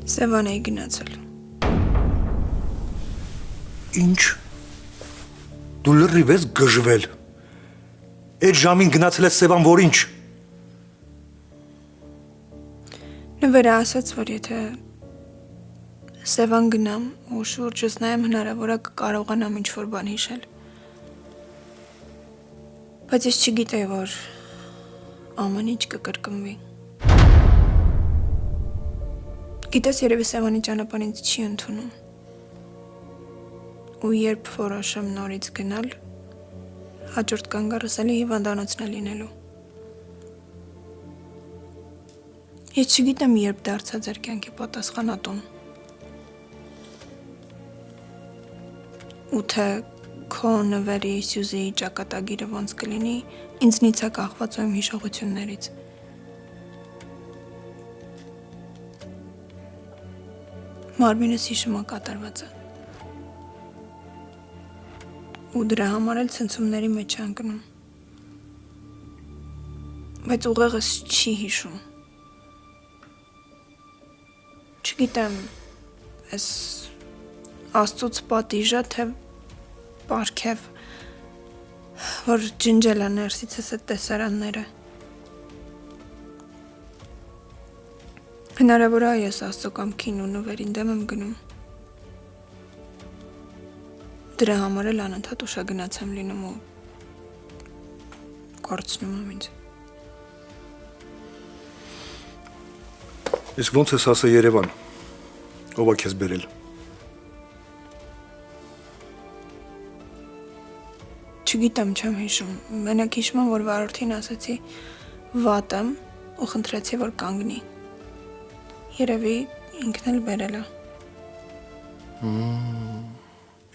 Սևան էի գնացել։ Ինչ։ Դու լրիվ ես գժվել։ Այդ ժամին գնացել ես Սևան, որ ինչ։ Նվերը ասաց, որ եթե Սևան գնամ ու շուրջս նայեմ հնարավոր է կարողանամ ինչ-որ բան հիշել։ Բայց ես չգիտեի, որ ամեն ինչ կկրկնվի։ Գիտես, երևի Սևանի ճանապարհն ինձ չի ընդունում։ Ու երբ որոշեմ նորից գնալ, հաջորդ կանգառս էլի հիվանդանոցն է լինելու։ Ես չգիտեմ, երբ դարձա ձեր կյանքի պատասխանատուն։ Ու թե քո նվերի Սյուզիի ճակատագիրը ոնց կլինի, ինձնից է կախված ու իմ հիշողություններից։ Մարմինս հիշում է կատարվածը։ Ու դրա համար էլ ցնցումների մեջ է ընկնում։ Բայց ուղեղս չի հիշում։ Չգիտեմ, այս Աստծուց պատիժը, թե պարգև, որ ջնջել է ներսիցս այդ տեսարանները։ Հնարավոր է ես Աստծո կամքին ու նվերին դեմ եմ գնում։ Դրա համար էլ անընդհատ ուշագնաց եմ լինում ու կորցնում եմ ինձ։ Իսկ ոնց ես հասել Երևան։ Ով է քեզ բերել։ Չգիտեմ, չեմ հիշում։ Մենակ հիշում եմ, որ վարորդին ասացի վատ եմ ու խնդրեցի, որ կանգնի։ Երևի ինքն էլ բերել է։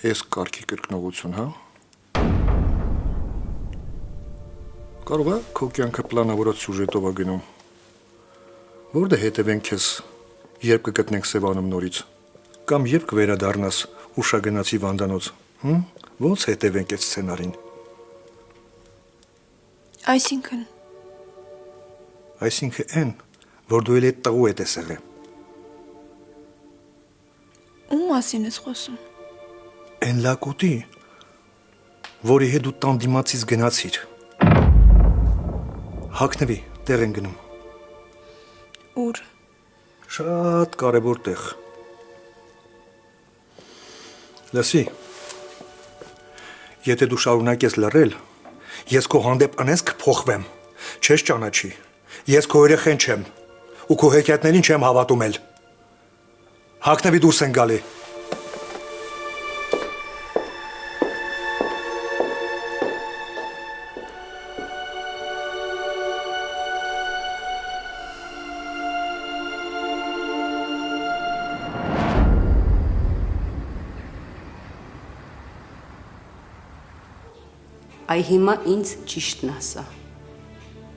Ես կարգի կրկնողություն, հա։ Կարող է քո կյանքը պլանավորած սյուժետով է գնում։ Որտե հետևենք քեզ, երբ կգտնենք Սևանում նորից, կամ երբ կվերադառնաս ուշագնացի վանդանոց, ոնց հետևենք այդ սցենարին։ Այսինքն այն, որ դու էլ այդ տղու հետ ես եղել։ Ում մասին ես խոսում։ Այն լակոտի, որի հետ դու տան դիմացից գնացիր։ Հագնվի, տեղ են գնում։ Ուր։ Շատ կարևոր տեղ։ Լսի, եթե դու շարունակես լռել, ես քո հանդեպ անես կփոխվեմ, չես ճանաչի, ես քո երեխեն չեմ, ու քո հեքիաթներին չեմ հավատում էլ։ Հագնվի դուրս են գալի։ Այ հիմա ինձ ճիշտն ասա։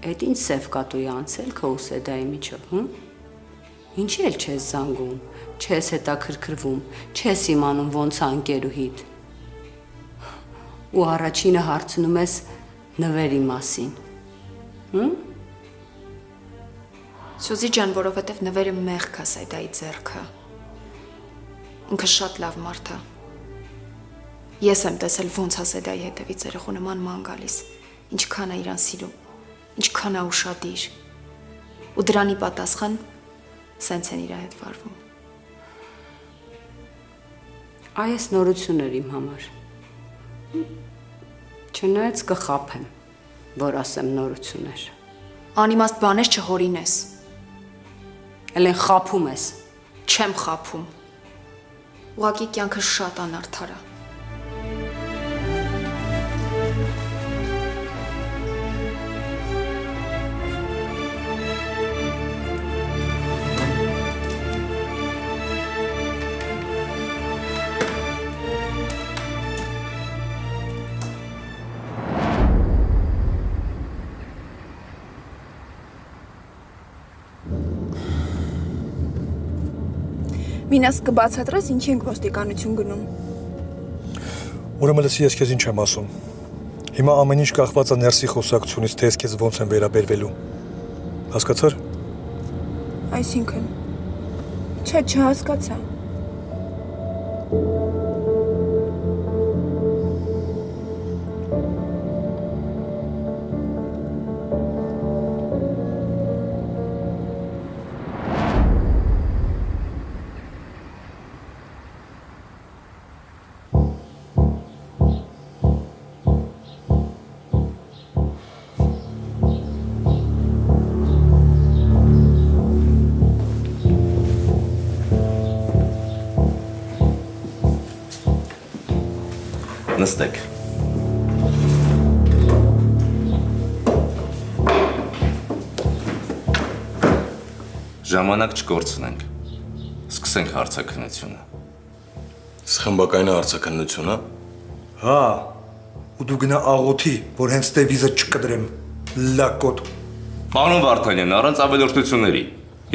Էդ ինչ սև կատույի անցել քո ու Սեդայի միջով, Ինչի էլ չես զանգում, չես հետաքրքրվում, չես իմանում ոնց է ընկերուհիդ։ Ու առաջինը հարցնում ես նվերի մասին։ Սյուզի ջան, որովհետև նվերը մեղք է Սեդայի ձեռքը։ Ինքը շատ լավ մարդ է։ Ես եմ տեսել ոնց է Սեդայի հետևից երեխու նման ման գալիս, ինչքան է իրան սիրում, ինչքան է ուշադիր։ Ու դրանի պատասխան սենց են իր հետ վարվում։ Այս նորություն էր իմ համար։ Չնայած կխաբեմ, որ ասեմ նորություն էր։ Անիմաստ բաներ չհորինես։ Էլ են խաբում ես։ Չեմ խաբում։ Ուղղակի կյանքը շատ անարդար է։ Մինաս կբացատրես, ինչի ենք ոստիկանություն գնում։ Ուրեմն լսի, ես քեզ ինչ եմ ասում։ Հիմա ամեն ինչ կախված է ներսի խոսակցությունից, թե ես քեզ ոնց եմ վերաբերվելու։ Հասկացար։ Այսինքն Չէ, չհասկացա։ Նստեք։ Ժամանակ չկորցնենք։ Սկսենք հարցաքննությունը։ Սխմբակային հարցաքննությունը։ Հա, ու դու գնա աղոթի, որ հենց տե վիզը չկտրեմ, լակոտ։ Պարոն Վարդանյան, առանց ավելորդությունների։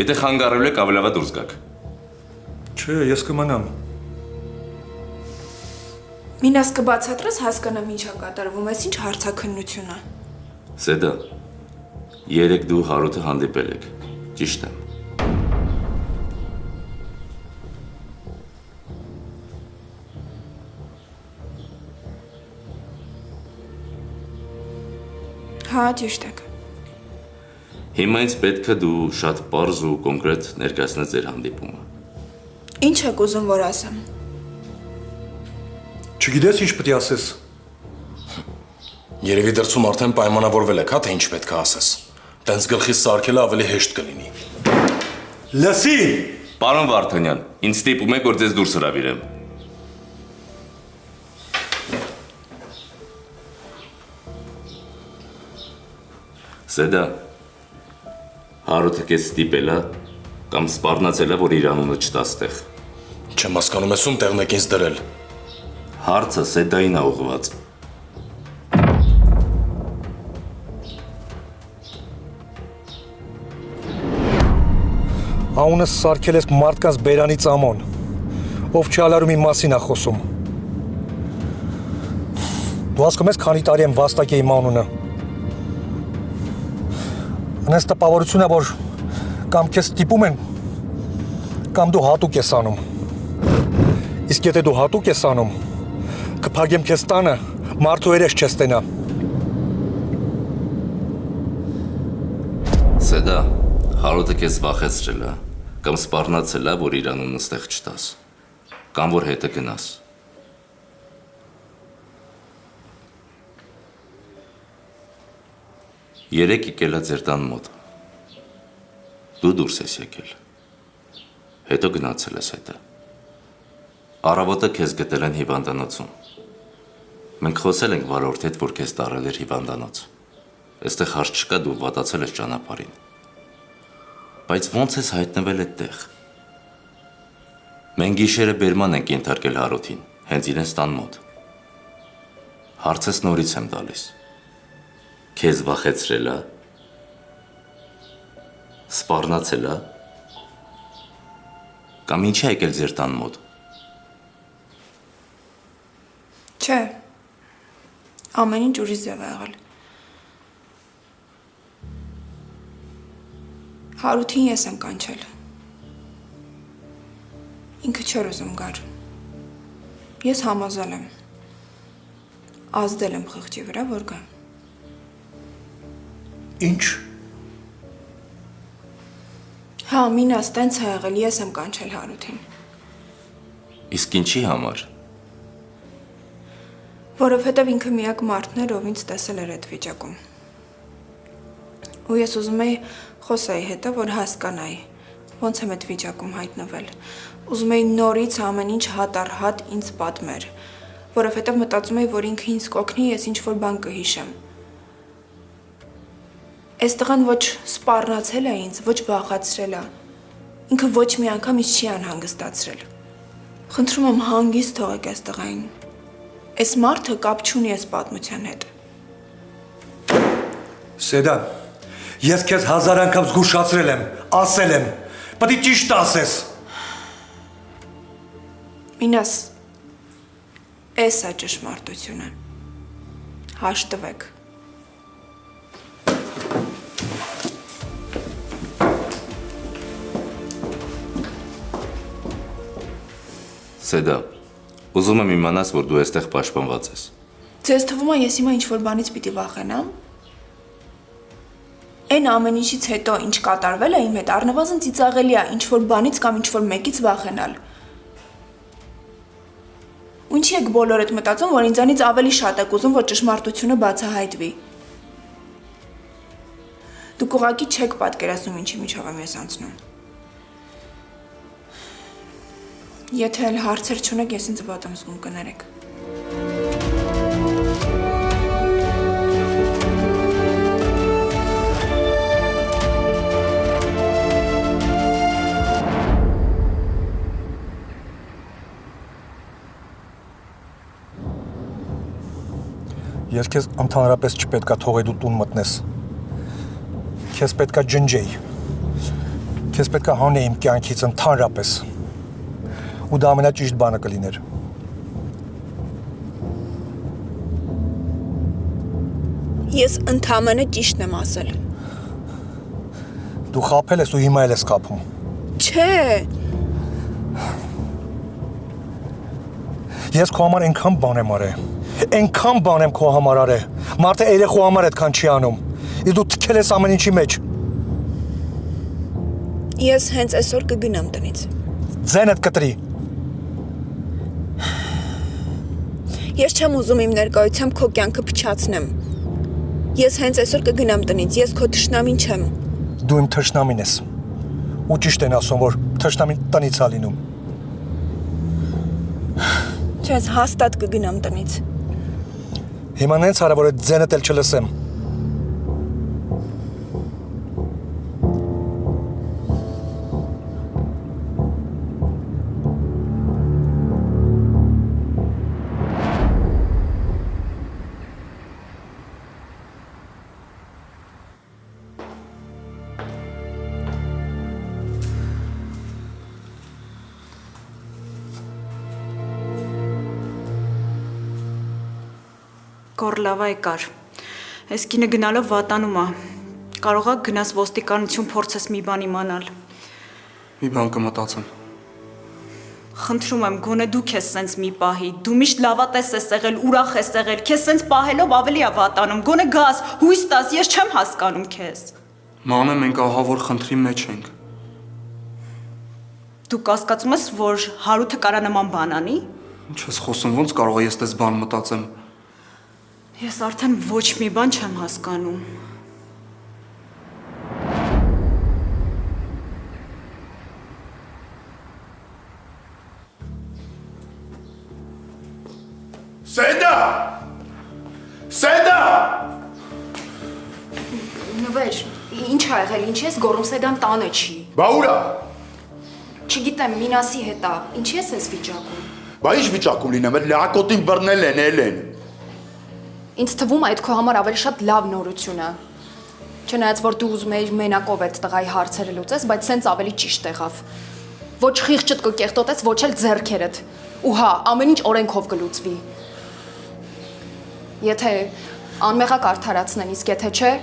Եթե խանգարելու եք, ավելավա դուրս գաք։ Չէ, ես կմնամ։ Մինաս կբացատրես հասկանամ ինչա կատարվում, այս ինչ հարցաքննություն է։ Սեդա, երեք դու Հարութը հանդիպել եք, ճիշտ եմ։ Հա, ճիշտ եք։ Հիմա ինձ պետք է դու շատ պարզ ու կոնկրետ ներկայացնես ձեր հանդիպումը։ Ինչ եք ուզում, որ ասեմ։ Չգիտես ինչ պետք է ասես։ Երևի դրսում արդեն պայմանավորվել եք, հա, թե ինչ պետք է ասես։ Տենց գլխից սարքելը ավելի հեշտ կլինի։ Լսի։ Պարոն Վարդանյան, ինձ ստիպում եք, որ ձեզ դուրս հրավիրեմ։ Սեդա, Հարութը քեզ ստիպել է կամ սպառնացել է, որ իր անունը չտաս տեղ։ Չեմ հասկանում, ես ում տեղն եք ինձ դրել։ Հարցը Սեդային է ուղղված։ Անունս սարքել ես մարդկանց բերանից ամոն, ով չալարումի մասին է խոսում։ Դու հասկում ես քանի տարի եմ վաստակել իմ անունը։ Անես տպավորություն է, որ կամ քեզ ստիպում են, կամ դու հատուկ ես անում։ Իսկ եթե դու հատուկ ես անում, կփակեմ քեզ տանը, մարդու երես չես տենա։ Սեդա, Հարութը քեզ վախեցրել է, կամ սպառնացել է, որ իր անունը ստեղ չտաս, կամ որ հետը գնաս։ Երեք եկել է ձեր տան մոտ։ Դու դուրս ես եկել։ Հետո գնացել ես հետը։ Առավոտը քեզ գտել են հիվանդանոցում։ Մենք խոսել ենք վարորդի հետ, որ քեզ տարել էր հիվանդանոց։ Այստեղ հարց չկա, դու վատացել ես ճանապարհին։ Բայց ո՞նց ես հայտնվել այդտեղ։ Մենք գիշերը բերման ենք ենթարկել Հարութին, հենց իրենց տան մոտ։ Հարցս նորից եմ տալիս։ Քեզ վախեցրել է։ Սպառնացել է։ Կամ ինչ է եկել ձեր տան մոտ։ Չէ։ Ամեն ինչ ուրիշ ձև է եղել։ Հարութին ես եմ կանչել։ Ինքը չէր ուզում գար։ Ես համոզել եմ։ Ազդել եմ խղճի վրա, որ գա։ Ինչ։ Հա, մինաս տենց է եղել, ես եմ կանչել Հարութին։ Իսկ ինչի համար։ Որովհետև ինքը միակ մարդն էր, ով ինձ տեսել էր այդ վիճակում։ Ու ես ուզում էի խոսայի հետը, որ հասկանայի, ոնց եմ այդ վիճակում հայտնվել։ Ուզում էի նորից ամեն ինչ հատ առ հատ ինձ պատմեր, որովհետև մտածում էի, որ ինքը ինձ կօգնի, ես ինչ-որ բան կհիշեմ։ Այս տղան ոչ սպառնացել է ինձ, ոչ վախացրել է։ Ինքը ոչ մի անգամ ինձ չի անհանգստացրել։ Խնդրում եմ հանգիստ թողեք այս տղային։ Այս մարդը կապ չունի այս պատմության հետ։ Սեդա, ես քեզ 1000 անգամ զգուշացրել եմ, ասել եմ, պետք է ճիշտ ասես։ Մինաս, էս է ճշմարտությունը։ Հաշտվեք։ Սեդա, ուզում եմ իմանաս, որ դու այստեղ պաշտպանված ես։ Ձեզ թվում է ես հիմա ինչ-որ բանից պիտի վախենամ։ Այն ամեն ինչից հետո ինչ կատարվել է իմ հետ, առնվազն ծիծաղելի է ինչ-որ բանից կամ ինչ-որ մեկից վախենալ։ Ինչի եք բոլորդ մտածում, որ ինձանից ավելի շատ եք ուզում, որ ճշմարտությունը բացահայտվի։ Դուք ուղղակի չեք պատկերացնում ինչի միջով եմ ես անցնում։ Եթե էլ հարցեր չունեք, ես ինձ վատ եմ զգում, կներեք։ Ես քեզ ընդհանրապես չպետքա թողեի դու տուն մտնես։ Քեզ պետքա ջնջեի։ Քեզ պետքա հանեի իմ կյանքից ընդհանրապես։ Ու դա ամենաճիշտ բանը կլիներ։ Ես ընդամենը ճիշտն եմ ասել։ Դու խաբել ես ու հիմա էլ ես խաբում։ Չէ, Ես քո համար այնքան բան եմ արել։ Այնքան բան եմ քո համար արել։ Մարդը երեխու համար այդքան չի անում։ Իսկ դու թքել ես ամեն ինչի մեջ։ ես հենց այսօր կգնամ տնից։ Ձենդ կտրի։ Ես չեմ ուզում իմ ներկայությամբ քո կյանքը փչացնեմ։ Ես հենց այսօր կգնամ տնից, ես քո թշնամին չեմ։ Դու իմ թշնամին ես։ Ու ճիշտ են ասում, որ թշնամին տնից է լինում։ Չես հաստատ կգնամ տնից։ Հիմա նենց արա, որ այդ ձենդ էլ չլսեմ։ Գորլավա եկար։ Այս կինը գնալով վատանում է։ Կարող է գնաս ոստիկանություն փորձես մի բան իմանալ։ Մի բան կմտածեմ։ Խնդրում եմ, գոնե դու քեզ սենց մի պահի։ Դու միշտ լավատես ես եղել, ուրախ ես եղել։ Քեզ սենց պահելով ավելի է վատանում։ Գոնե գաս, հույս տաս, ես չեմ հասկանում քեզ։ Մանե, մենք ահա որ խնդրի մեջ ենք։ Դու կասկածում ես, որ Հարութը կարա նման բան անի։ Ինչ ես խոսում, ոնց կարող է ես դες բան մտածեմ։ Ես արդեն ոչ մի բան չեմ հասկանում։ Սեդա! Սեդա! Նվեր, ինչ ա եղել, ինչ ես գոռում, Սեդան տանը չի։ Բա ուր ա? Չգիտեմ, Մինասի հետ ա, ինչի ես ես վիճակում։ Բա ինչ վիճակում լինեմ, այդ լակոտին բռնել են, Էլեն։ Ինձ թվում է այդ քո համար ավելի շատ լավ նորություն է։ Չնայած որ դու ուզում էիր մենակով այդ տղայի հարցերը լուծես, բայց սենց ավելի ճիշտ եղավ։ Ոչ խիղճդ կկեղտոտես, ոչ էլ ձեռքերդ։ Ու հա, ամեն ինչ օրենքով կլուծվի։ Եթե անմեղակ արդարացնեն, իսկ եթե չէ։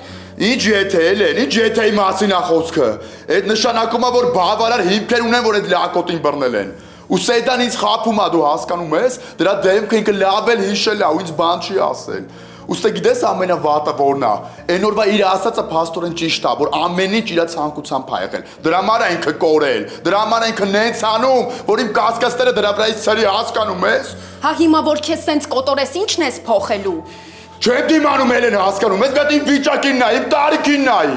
Ինչ եթե, Էլեն, ինչ եթեի մասին ա խոսքը։ Այդ նշանակում է, որ բավարար հիմքեր ունեն, որ այդ լակոտին բռնել են։ Ու Սեդան ինձ խափում ա, դու հասկանում ես, դրա դեմքը ինքը լավ էլ հիշել ա ու ինձ բան չի ասել։ Ուստի գիտես ամենավատը որն ա, այն օրվա իր ասածը փաստորեն ճիշտ ա, որ ամեն ինչ իր ցանկությամբ ա եղել։ Դրա համար է ինքը կորել, դրա համար է ինքը նենց անում, որ իմ կասկածները դրա վրայից ցրի, հասկանում ես։ Հա հիմա որ քեզ սենց կոտորես, ի՞նչն ես փոխելու։ Չեմ դիմանում Էլեն, հասկանում ես, բայց իմ վիճակին նայ, իմ տարիքին նայ։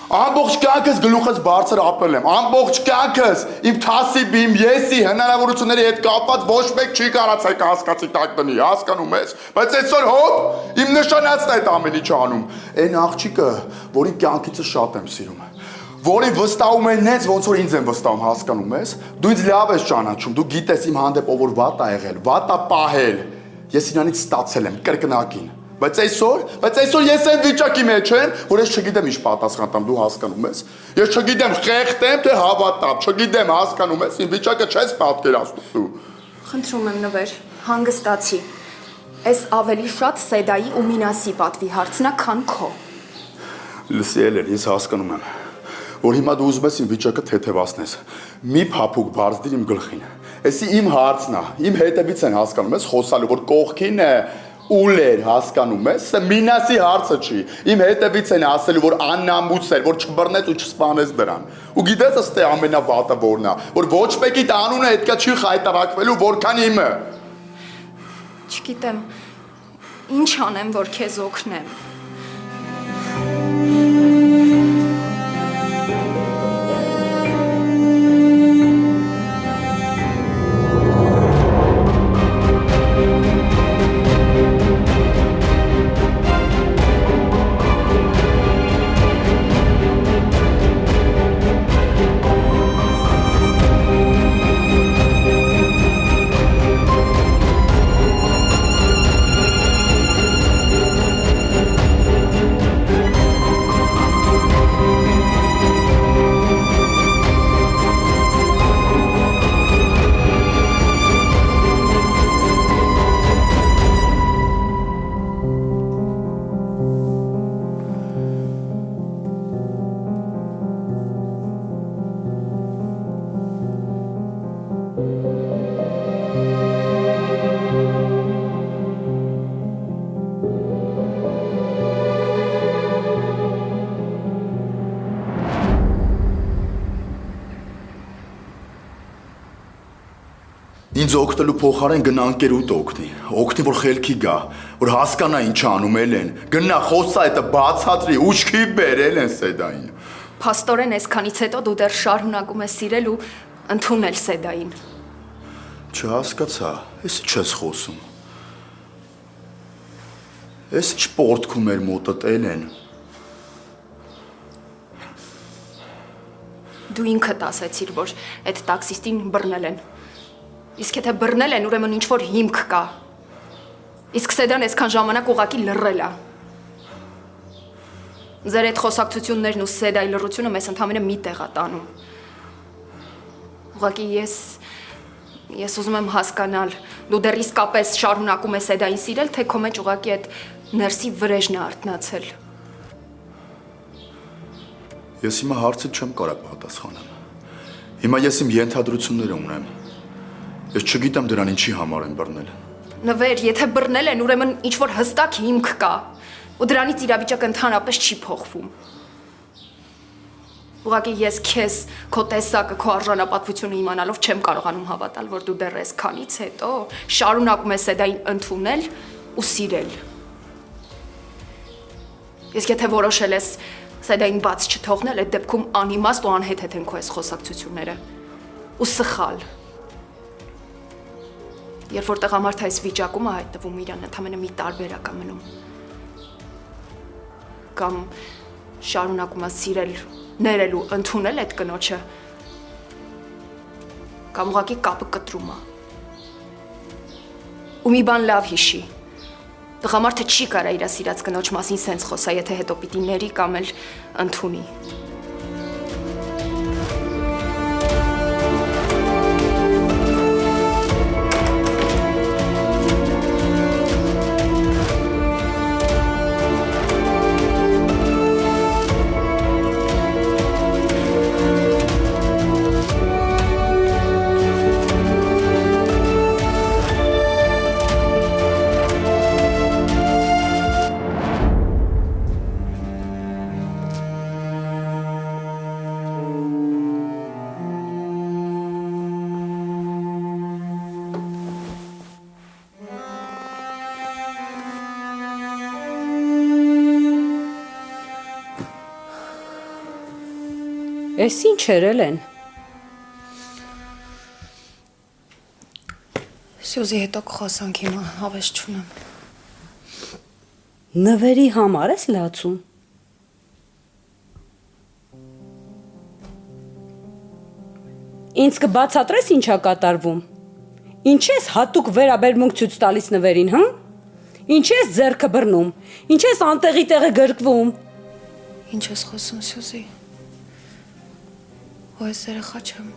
Ամբողջ կյանքս գլուխս բարձր ապրել եմ, ամբողջ կյանքս իմ թասիբի, իմ եսի հնարավորությունների հետ կապված ոչ մեկ չի կարացել կասկածի տակ տնի, հասկանում ես, բայց այսօր հոп, իմ նշանածն է այդ ամեն ինչը անում։ Այն աղջիկը, որին կյանքիցս շատ եմ սիրում, որին վստահում են նենց ոնց որ ինձ են վստահում, հասկանում ես, դու ինձ լավ ես ճանաչում, դու գիտես իմ հանդեպ ով որ վատ ա եղել, վատ ա պահել, ես իրանից ստացել եմ կրկնակին։ Բայց այսօր ես այն վիճակի մեջ եմ, որ ես չգիտեմ ինչ պատասխան տամ, դու հասկանում ես։ Ես չգիտեմ խեղդեմ, թե հավատամ, չգիտեմ, հասկանում ես, իմ վիճակը չես պատկերացնում դու։ Խնդրում եմ Նվեր, հանգստացի։ Այս ավելի շատ Սեդայի ու Մինասի պատվի հարցն է, քան քո։ Լսի Էլեն, ես հասկանում եմ, որ հիմա դու ուզում ես իմ վիճակը թեթևացնես։ Մի փափուկ բարձ դիր իմ գլխին։ Էսի իմ հարցն է, իմ հետևից են հասկանում ես խոսալու, որ կողքին է ուլեր հասկանում ես, սա մինասի հարցը չի։ Իմ հետևից են ասելու, որ աննամուց էր, որ չբռնեց ու չսպանեց դրան։ Ու գիտես ըստ է ամենավատը որն է, որ ոչ մեկի անունը հետքա չի խայտարակվելու, որքան իմը։ Չգիտեմ, ինչ անեմ, որ քեզ օգնեմ։ Ինձ օգնելու փոխարեն գնա ընկերուդ օգնի, որ խելքի գա, որ հասկանա ինչ անում են, գնա խոսա այդ բացատրի, ուշքի բերել են Սեդային։ Փաստորեն այսքանից հետո դու դեռ շարունակում ես սիրել ու ընդունել Սեդային։ Չհասկացա, ես չես խոսում։ Ես ինչ պորտքում էր մոտդ են։ Դու ինքդ ասացիր, որ այդ տաքսիստին բռնել են։ Իսկ եթե բռնել են, ուրեմն ինչ-որ հիմք կա։ Իսկ Սեդան այսքան ժամանակ ուղակի լռել է։ Ձեր այդ խոսակցություններն ու Սեդայի լռությունը մեզ ընդհանրապես մի տեղ է տանում։ Ուղղակի ես ուզում եմ հասկանալ, դու դեռ իսկապես շարունակում ես Սեդային սիրել, թե քո մեջ ուղղակի այդ ներսի վրեժն է արթնացել։ Ես հիմա հարցը չեմ կարող պատասխանել։ Հիմա ես իմ ենթադրությունները ունեմ։ Ես չգիտեմ դրան ինչի համար են բռնել։ Նվեր, եթե բռնել են, ուրեմն ինչ-որ հստակ հիմք կա, ու դրանից իրավիճակը ընդհանրապես չի փոխվում։ Ուղղակի ես քեզ, քո տեսակը, քո արժանապատվությունը իմանալով չեմ կարողանում հավատալ, որ դու դեռ այսքանից հետո շարունակում ես Սեդային ընդունել ու սիրել։ Իսկ եթե որոշել ես Սեդային բաց չթողնել, այդ դեպքում անիմաստ ու անհեթեթ են քո այս խոսակցությունները։ Ու սխալ։ Երբ որ տղամարդը այս վիճակում է հայտնվում, իրան ընդհանրապես մի տարբերակ է մնում։ Կամ շարունակում է սիրել, ներել ու ընդունել այդ կնոջը, կամ ուղղակի կապը կտրում է։ Ու մի բան լավ հիշի։ Տղամարդը չի կարա իր սիրած կնոջ մասին սենց խոսա, եթե հետո պիտի ների կամ էլ ընդունի։ Էս ինչ երել են։ Սյուզի հետո կխոսանք հիմա, հավես չունեմ։ Նվերի համար ես լացում։ Ինձ կբացատրես ինչա կատարվում։ Ինչ ես հատուկ վերաբերմունք ցույց տալիս նվերին, հա? Ինչ ես ձեռքը բռնում։ Ինչ ես անտեղի տեղը գրկվում։ Ինչ ես խոսում, Սյուզի։ Ու ես երեխա չեմ։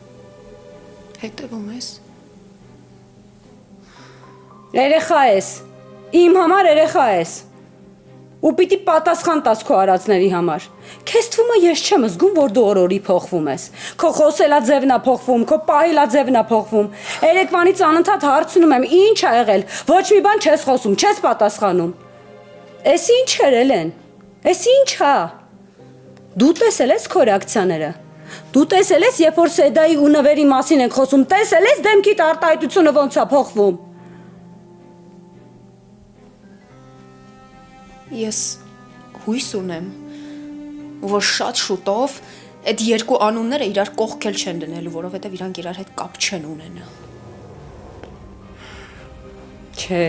Հետևում ես։ Երեխա ես։ Իմ համար երեխա ես։ ու պիտի պատասխան տաս քո արածների համար։ Քեզ թվում է ես չեմ զգում, որ դու օրորի փոխվում ես։ Քո խոսելա ձևն է փոխվում, քո պահելա ձևն է փոխվում։ Երեկվանից անընդհատ հարցնում եմ, ինչ ա եղել։ Ոչ մի բան չես խոսում, չես պատասխանում։ Էս ինչ էր, Էլեն։ Էս ինչ է։ Դու տեսել ես քո ռեակցիաները։ Դու տեսել ես, երբ որ Սեդայի ու նվերի մասին ենք խոսում, տեսել ես դեմքիդ արտահայտությունը ոնց է փոխվում։ Ես հույս ունեմ, որ շատ շուտով այդ երկու անունները իրար կողքել չեն դնելու, որովհետև իրանք իրար հետ կապ չեն ունենա։ Չէ։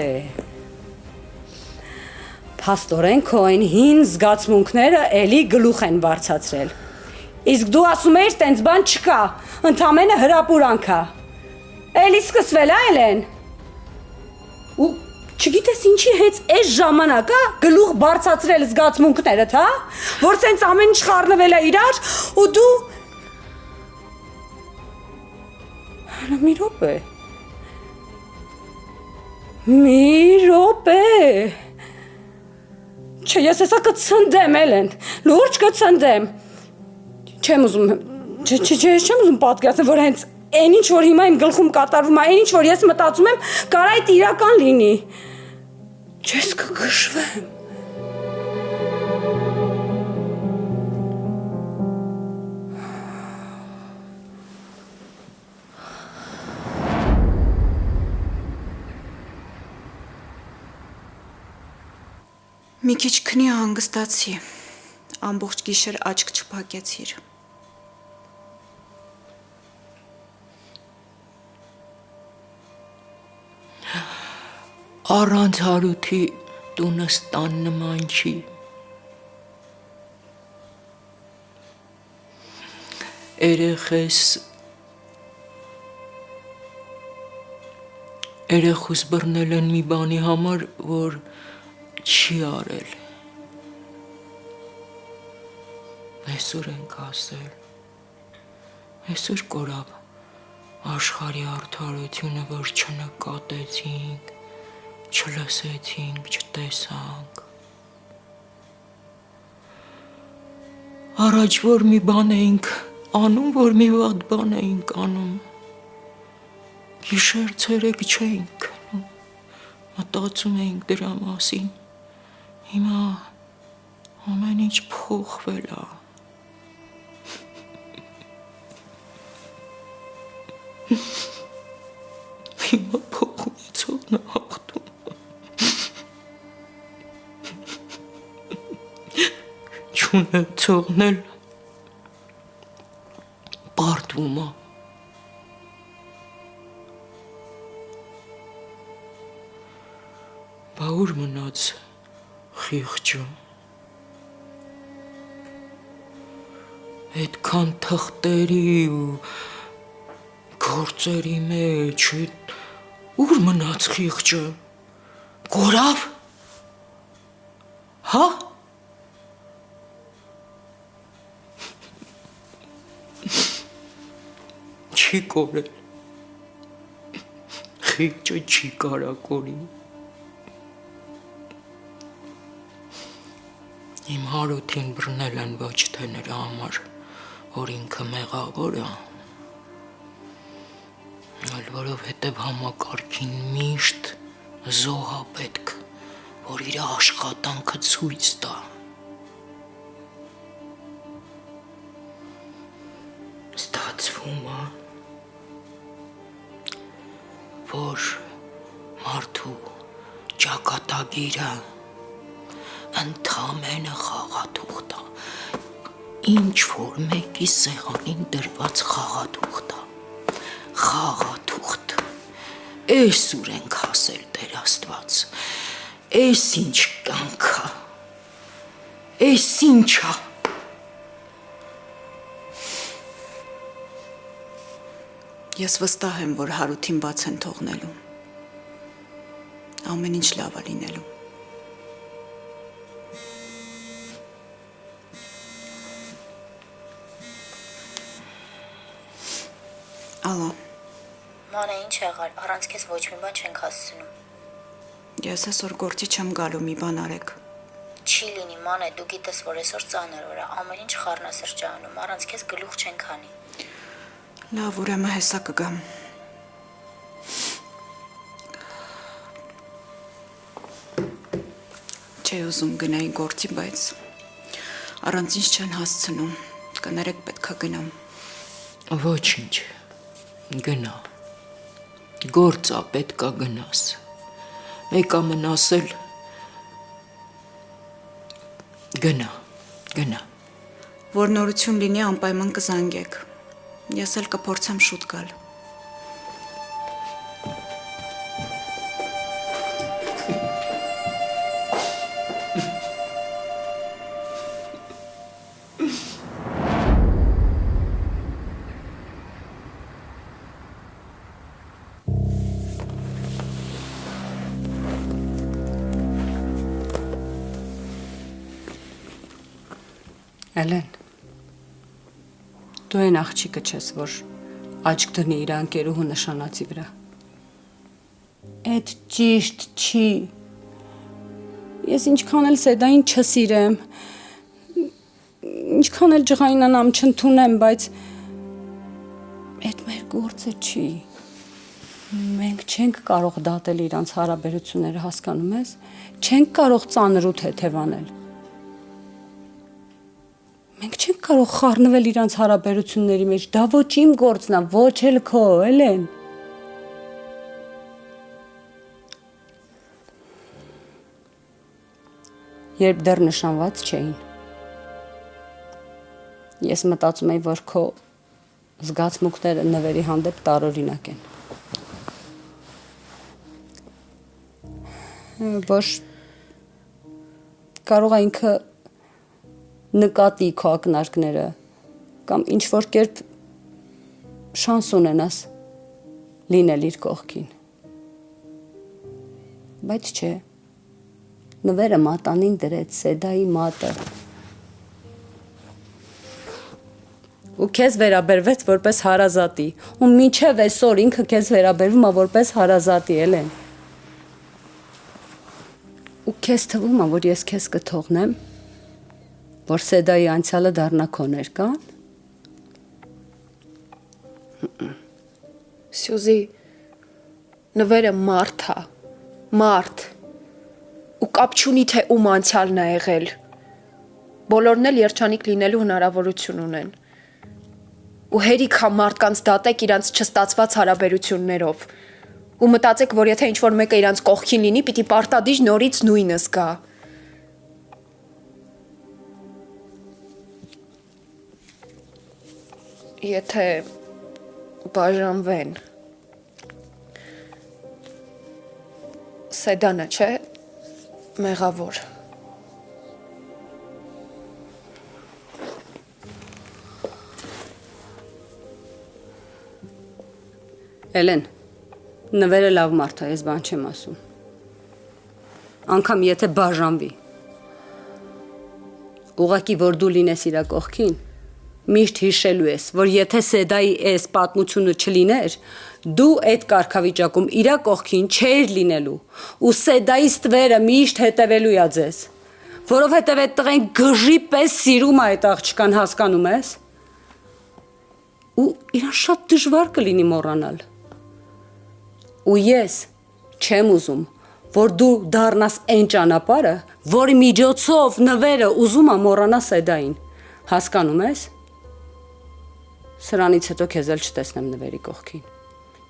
Փաստորեն քո այն հին զգացմունքները էլի գլուխ են բարձրացրել։ Իսկ դու ասում ես, տենց բան չկա, ընդամենը հրապուրանք է։ Էլի սկսվել է, Էլեն։ Ու չգիտես ինչի հետ այս ժամանակա գլուխ բարձրացրել զգացմունքներդ, հա? Որ սենց ամեն ինչ խառնվել է իրար ու դու մի րոպե։ Մի րոպե։ Չէ, ես հեսա կցնդեմ, Էլեն, լուրջ կցնդեմ։ Չեմ ուզում պատկերացնել, որ հենց այն ինչ որ հիմա իմ գլխում կատարվում է, այն ինչ որ ես մտածում եմ, կարա այդ իրական լինի։ Չես կգշվեմ։ Մի քիչ քնի հանգստացի, ամբողջ գիշեր աչք չփակեցիր։ Առանց Հարութի տունը ստան նման չի։ Երեխուս բռնել են մի բանի համար, որ չի արել։ Այսօր ենք ասել, այսօր կորավ աշխարհի արդարությունը, որ չնկատեցինք, չլսեցինք, չտեսանք։ Առաջ որ մի բան էինք անում, որ մի վատ բան էինք անում, գիշեր ցերեկ չէինք քնում, մտածում էինք դրա մասին, հիմա ամեն ինչ փոխվել է։ Հիմա փոխությունն է հաղթում։ Չունեցողն էլ պարտվում է։ Բա ուր մնաց խիղճը։ Այդքան թղթերի ու գործերի մեջ ուր մնաց խիղճը։ Կորավ։ Հա։ Չի կորել։ Խիղճը չի կարա կորի։ Իմ Հարութին բռնել են ոչ թե նրա համար, որ ինքը մեղավոր է, այլ որովհետև համակարգին միշտ զոհ է պետք, որ իր աշխատանքը ցույց տա։ Ստացվում է, որ մարդու ճակատագիրը ընդամենը խաղաթուղթ է, ինչ որ մեկի սեղանին դրված խաղաթուղթ է, խաղաթուղթ, էս ուր ենք հասել Տեր Աստված, էս ինչ կյանք է, էս ինչ է։ Ես վստահ եմ, որ Հարութին բաց են թողնելու։ Ամեն ինչ լավ է լինելու։ Ալո։ Մանե, ինչ եղար, առանց քեզ ոչ մի բան չենք հասցնում։ Ես այսօր գործի չեմ գալու, մի բան արեք։ Չի լինի, մանե, դու գիտես, որ այսօր ծանր օր է, ամեն ինչ խառնասրճանում, առանց քեզ գլուխ չեն քանի։ Լավ, ուրեմն հեսա կգամ։ Չէ ուզում գնայի գործի, բայց առանց ինձ չեն հասցնում։ Կներեք պետքա գնամ։ Ոչինչ, գնա, գործա պետքա գնաս, մեկա մնասել, գնա։ Որ նորություն լինի անպայման կզանգեք, ես էլ կփորձեմ շուտ գալ։ Էլեն, դու այն աղջիկը չես, որ աչք դնի իր անկերուհու նշանացի վրա։ Էդ ճիշտ չի։ Ես ինչքան էլ Սեդային չսիրեմ, ինչքան էլ ջղայնանամ չընդունեմ, բայց էդ մեր գործը չի։ Մենք չենք կարող դատել իրանց հարաբերությունները, հասկանում ես։ Չենք կարող ծանր ու թեթև անել։ Մենք չենք կարող խառնվել իրանց հարաբերությունների մեջ, դա ոչ իմ գործն է, ոչ էլ քո, Էլեն։ Երբ դեռ նշանված չէին, ես մտածում էի, որ քո զգացմունքները նվերի հանդեպ տարօրինակ են։ Ոչ կարող է ինքը նկատի քո ակնարկները կամ ինչ որ կերպ շանս ունենաս լինել իր կողքին։ Բայց չէ, նվերը մատանին դրեց Սեդայի մատը։ Ու քեզ վերաբերվեց որպես հարազատի, ու մինչև այսօր ինքը քեզ վերաբերվում է որպես հարազատի, Էլեն։ Ու քեզ թվում է, որ ես քեզ կթողնեմ, որ Սեդայի անցյալը դառնա քո ներկան։ Սյուզի, նվերը մարդ է, մարդ, ու կապ չունի, թե ում անցյալն է եղել։ Բոլորն էլ երջանիկ լինելու հնարավորություն ունեն։ Ու հերիք է մարդկանց դատեք իրանց չստացված հարաբերություններով։ Ու մտածեք, որ եթե ինչ-որ մեկը իրանց կողքին լինի, պիտի պարտադիր նորից նույնը զգա։ Եթե բաժանվեն, Սեդանը չէ, մեղավոր։ Էլեն, նվերը լավ մարդ է, ես բան չեմ ասում։ Անկամ եթե բաժանվի, ուղղակի որ դու լինես իրա կողքին, միշտ հիշելու ես, որ եթե Սեդայի այս պատմությունը չլիներ, դու այդ կարգավիճակում իրա կողքին չէիր լինելու, ու Սեդայի ստվերը միշտ հետևելու է ձեզ, որովհետև այդ տղեն գժի պես սիրում է այդ աղջկան, հասկանում ես։ Ու իրան շատ դժվար կլինի մոռանալ։ Ու ես չեմ ուզում, որ դու դառնաս այն ճանապարհը, որի միջոցով նվերը ուզում է մոռանա Սեդային, հասկանում ես։ Սրանից հետո քեզ էլ չտեսնեմ նվերի կողքին։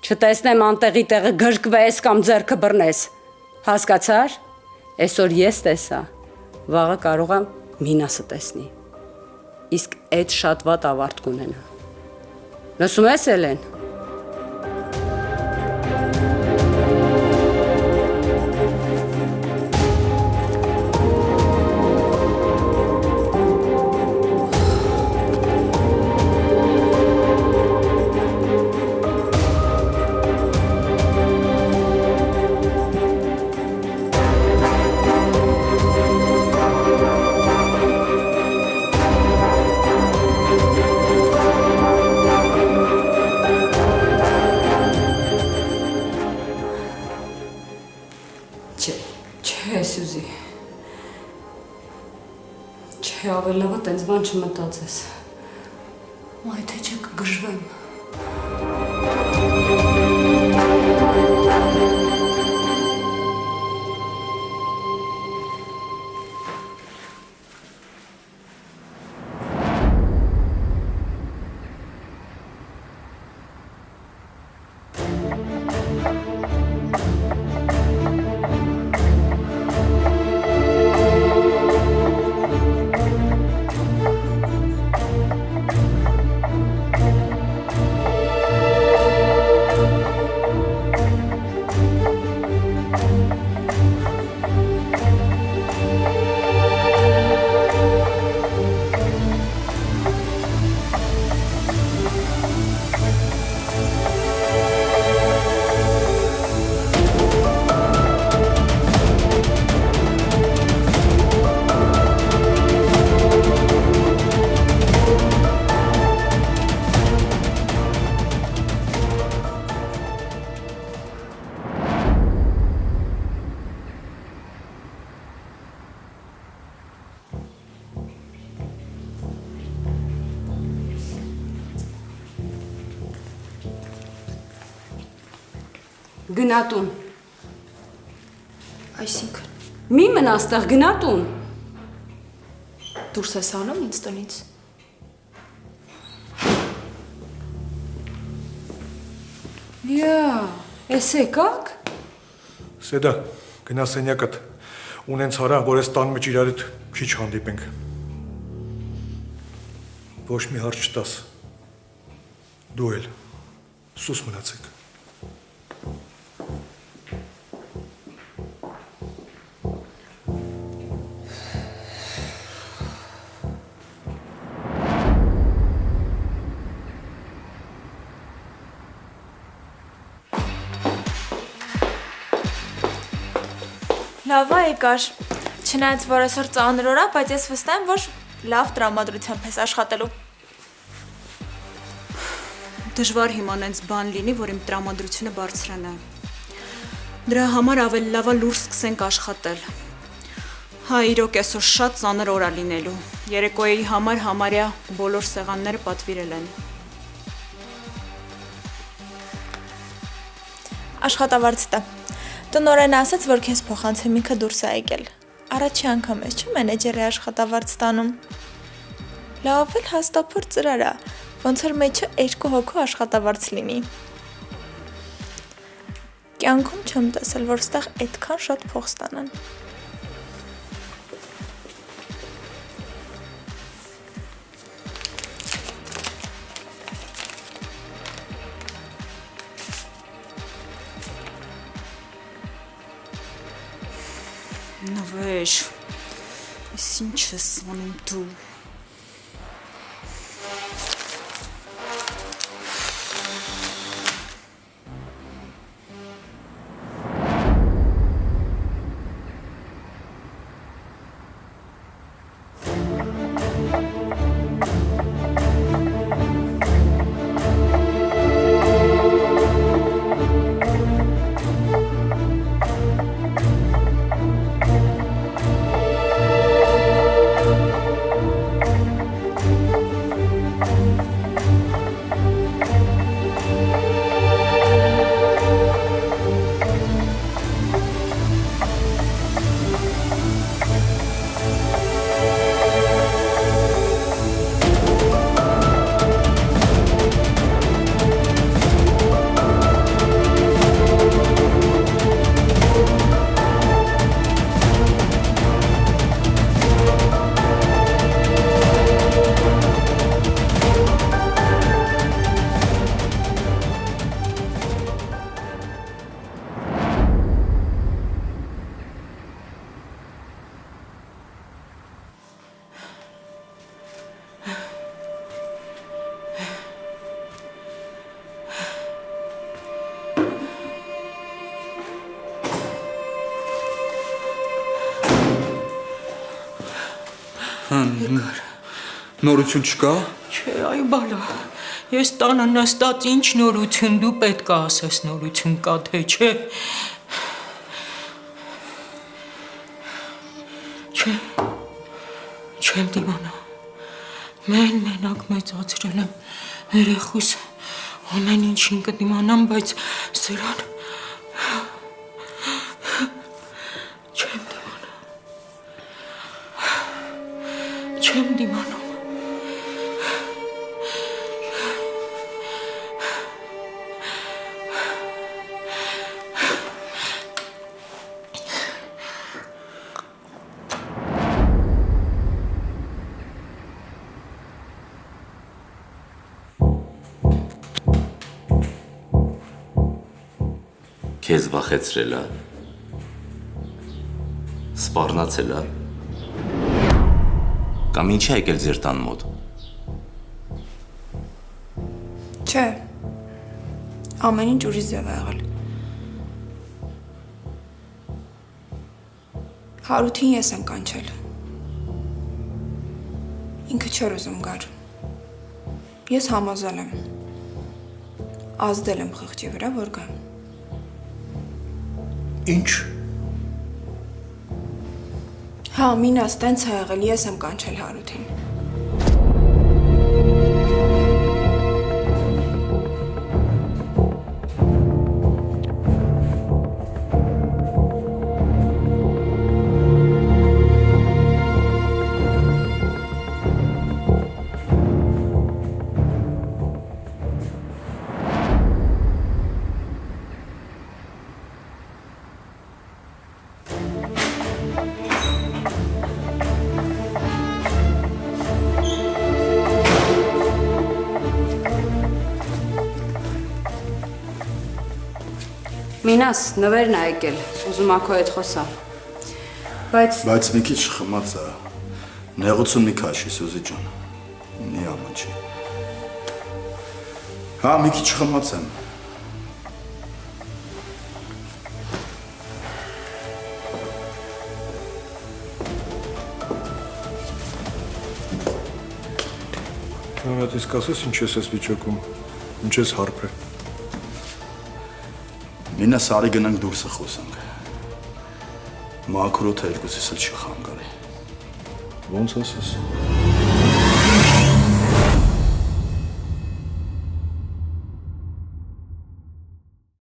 Չտեսնեմ անտեղի տեղը գրկվես կամ ձեռքը բռնես։ Հասկացար։ Այսօր ես տեսա, վաղը կարող եմ Մինասը տեսնի։ Իսկ այդ շատ վատ ավարտ կունենա։ Լսում ես, Էլեն։ ավելի լավ է տենց բան չմտածես։ Մայ թե չէ կգժվեմ։ Գնատուն։ Այսինքն Մի մնա ստեղ գնատուն։ դուրս ես անում ինձ տնից։ Էս եկաք։ Սեդա, գնա սենյակդ, ունենց հարա, որ ես տան մեջ իրարիդ քիչ հանդիպենք։ Ոչ մի հարց չտաս։ Դու էլ սուս մնացեք։ Լավ է եկար, չնայած որ այսօր ծանր օր է, բայց ես վստահ եմ, որ լավ տրամադրությամբ ես աշխատելու։ Դժվար հիմա նենց բան լինի, որ իմ տրամադրությունը բարձրանա։ Դրա համար ավելի լավ է լուր սկսենք աշխատել։ Հա, իրոք այսօր շատ ծանր օր է լինելու։ Երեկոյի համար համարյա բոլոր սեղանները պատվիրել են։ Աշխատավարձ տա։ Տնօրենը ասաց, որ քեզ փոխանցեմիքը դուրս է եկել։ Առաջի անգամ ես չէ՞ մենեջերի աշխատավարձ տանում։ Լավ էլ հաստափոր ծրար է, ոնց որ մեջը 2 հոգու աշխատավարձ լինի։ Կյանքում չեմ տեսել, որ ստեղ այդքան շատ փող ստանան։ Նվեր, ես ինչ ես անում դու։ Նորություն չկա։ Չէ, այ բալա։ Ես տանը նստած ինչ նորություն դու պետք է ասես նորություն կա թե չէ։ Չէ։ Չեմ դիմանա։ Մենակ մեծացրել եմ երեխուս, ամեն ինչին կդիմանամ, բայց սրան չեմ դիմանում։ Քեզ վախեցրել է։ Սպառնացել է։ Կամ ինչ է եկել ձեր տան մոտ։ Չէ։ Ամեն ինչ ուրիշ ձև է եղել։ Հարութին ես եմ կանչել։ Ինքը չէր ուզում գար։ Ես համոզել եմ։ Ազդել եմ խղճի վրա, որ գա։ Ինչ։ Հա, մինաս տենց է եղել, ես եմ կանչել Հարութին։ Մինաս, նվերն է եկել, ուզում ակո հետ խոսա։ Բայց մի քիչ խմած է։ Նեղություն մի քաշի, Սուզի ջան։ Մի ամաչի։ Հա, մի քիչ խմած եմ։ Հատ իսկ ասես ինչ ես վիճակում, ինչ ես հարբը։ Մինա սարի գնանք դուրսը խոսանք։ Մաքրոթը երկուսիս էլ չի խանգարի։ Ոնց ասես։